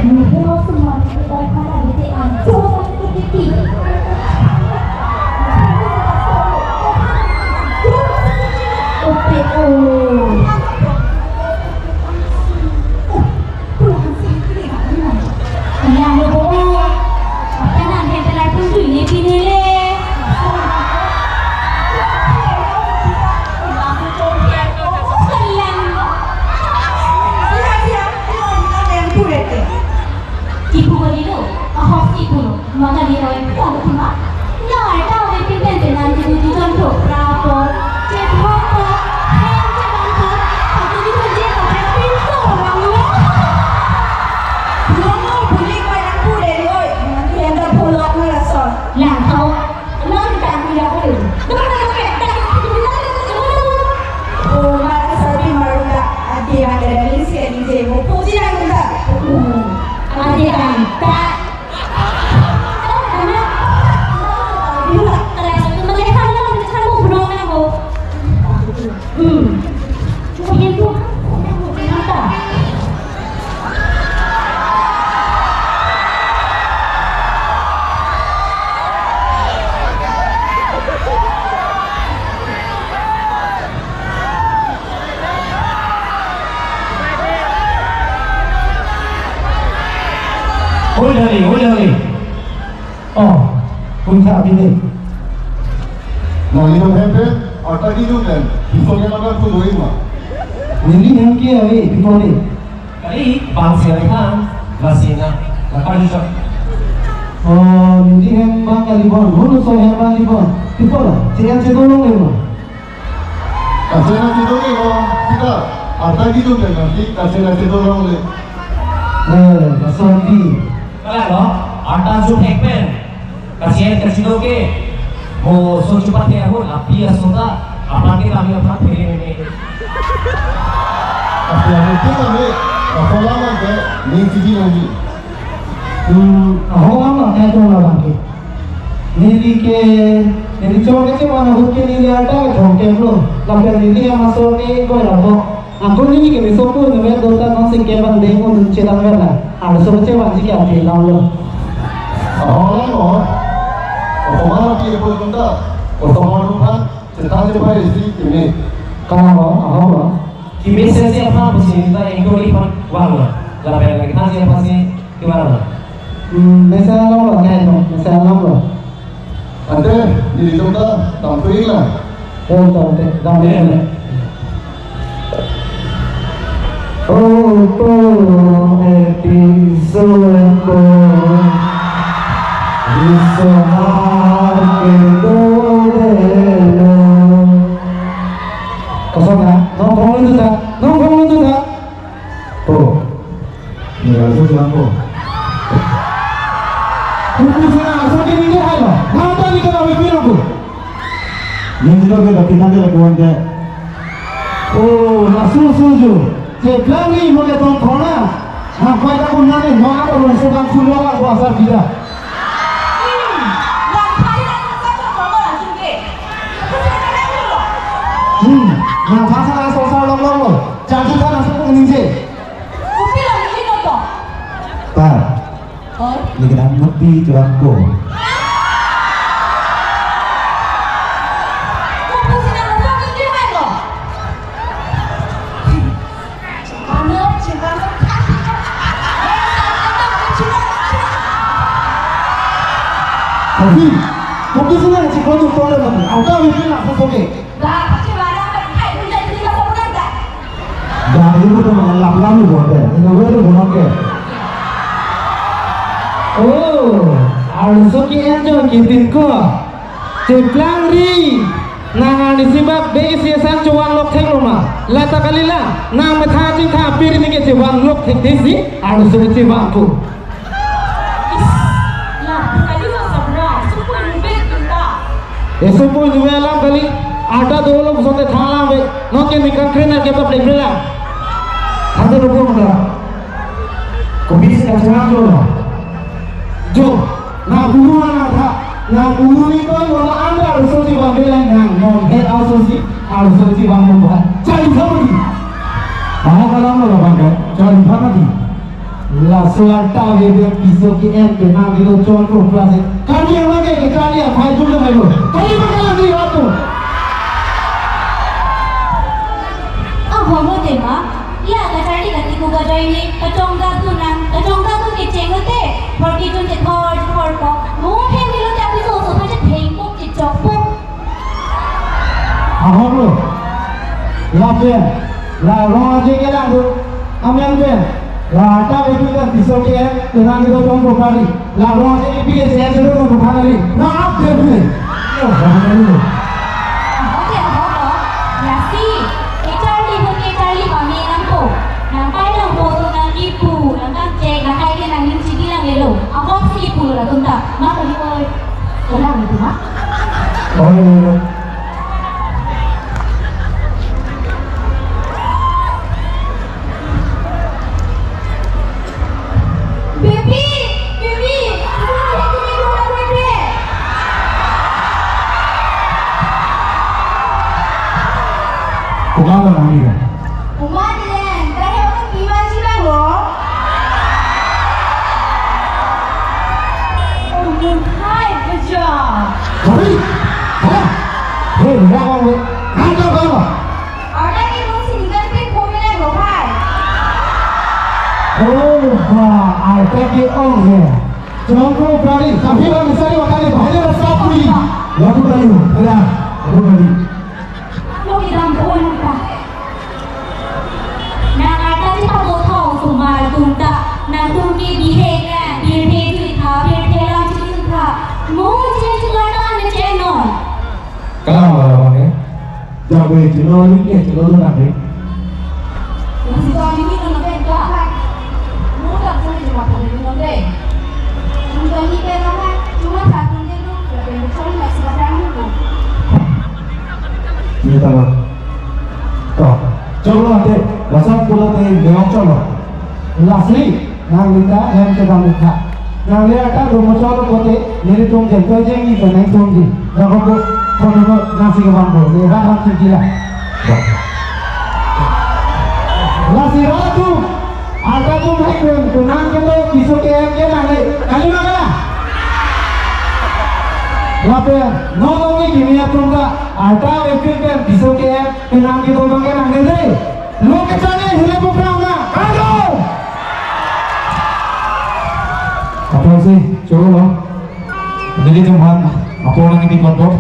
Pulau semua kita pada BTN. Coba kita Oke, yang berbohong, apa nanti telepon tu ini pilih le. Tipu berilu, ahok tipu lo, maka dia orang tahu cuma, nyai tahu dia pilih dengan jadi contoh berapa, cepat. Làm không, nó thì càng đi đâu có được. Mara sabi maruga adi ada list ya di demo puji lang kita. Adi kan, tak. Karena, mereka kan mereka mau berdoa kan aku. Cuma itu, kenapa? Hold on. Oh, punca ini. Nah, ini berapa? Atau di mana? Pisaunya mana tu doi mah? Ini yang kia pisau ni. Kali bangsa kan, masina. Lepas itu. Oh, ini yang bang kalibon. Mana so yang bang kalibon? Pisau lah. Siapa cedolong ni mah? Kasih nanti doi mah. Kita atau di mana nanti kasih nanti doi le. Kasih Kalau lo, anda जो फेंक में, कसिया करसी दोगे, वो सोच पाते हैं वो लापी या सोता, अपना के लामी अपना फेरे में Kasih nanti kami, kasih lama ke, ni sini lagi. Aku lama saya tu orang ke. Nili cuma ke mana hukum nili ada ke thongke belum. Lalu nili yang masuk ni kau lalu. Aku ni ke besok tu ni dota nasi keban dengu dan cetak berla. Ada soce wajib ke apa lalu. Oh, mana kita boleh minta? Mana rumah? Cerita siapa isi ini? Kalau Kimi sesi apa sih kita yang kau lihat walau, kalau yang kita siapa sih gimana? Misalnya lo. Ada di tempat tampil lah. Tampil. Oh, episode bisa kedua. Kosong nongkrong itu tak. Oh, ni rasa siapa? Kuku sana, sakit ni dia apa? Nada ni kena bikin aku. Ni juga kita pindah ke kawan dia. Oh, langsung suju. Sebelum ni boleh tongkrong lah. Nampak tak pun nanti, mana orang sedang keluar kuasa kita. Nah, pasal asal long, jadi kan asal penginjil. Kopi lah ni kita tu. Pak, ni kita mesti jual ko. Kopi sudah cikgu tu kau dah mati. Awak mesti nak sesuatu. Dah itu tu malah lama buat deh. Ini baru buat ke. Oh, harusnya kita kitin ko. Ceplang ri. Nangan disibak beisiasan cuan lok teng rumah. Lata kalila. Nang methati thapir ni ke cuan lok teng desi. Harusnya cebak tu. Esok pun juga alam kali. Ada dua orang sote thalam be. Noke mikang kena kita play bela. Ada lupa muda. Kopi sekarang jo. Na guru anak tha. Na guru ni kau orang anda harus soci bambela yang non head out soci harus soci bambela. Cari kau ni. Mana kalau orang bangga? Cari mana ni? La suarta bebe piso ki en ke na gido chon ko klase. Kami yang lagi ke kali ya bhai jul mai lo. Kali bakal lagi waktu. Homo tema, ya kacari kati ko gajay ni kacongga tu ke cengote, pergi tu cek hor ko, mungkin bilo tapi so macam hengkok cek copok. Ahom lo. La pen. La rong aje ke lang tu. Amyang pen. La ata bebe ka piso ki en ke na gido chon ko kali. La rong aje ki pile se se ko khana li. Na ap de bhe. Yo bahana lo. Oke, homo. Ya si, Charlie kami nampo. Nampai nampo tu nang ibu, nang cek, nang kai nang nim sigi nang lelo. Aku si ibu lah tunta. Mak ni oi. Kelang itu mak. Oh iya. Baby, aku ni bola baby. Kumama na amiga. Umaden, dahil ako kiwan sila mo. Hi, good job. Sorry. Ha? Hey, jangan lo. Ada apa? Ada ni mo sinigang pe pumila mo, hi. Oh, wah, I take it on here. Jangkau berani, tapi orang misalnya makanya banyak rasa puli. Lagu baru, ada, lagu baru. Lo bilang boy apa? Nang ada di pabot hong sumar tunta, nang tunti bihe tu itha, bihe lang tu itha. Mo change lada ane channel. Kalau orang ni, jago itu orang ni itu orang apa? Masih tahu ni nak benda, hi. Mo tak boleh cuma boleh ni nanti. Untuk ni benda hi, cuma satu ni tu, benda cuma masih macam ni tu. Ini tahu. Toh, coba nanti, lasan pulau ni leong coba. Lastly, nang linda yang sedang linda. Nang lihat kan rumah coba kote, ni tu mungkin kau jengi tu naik tu mungkin. Jangan kau kono nasi kebang kau, ni dah ham sekila. Lastly ratu, ada tu naik tu nang kita besok ke nang kali mana? Lape, no ni kini ya tungga, ada ekor kan besok ke nang kita orang ke nang ni. Lo kecane hilang bukan na, kalau. Apa sih? Coba lo. Jadi tuhan, apa orang ini kontor?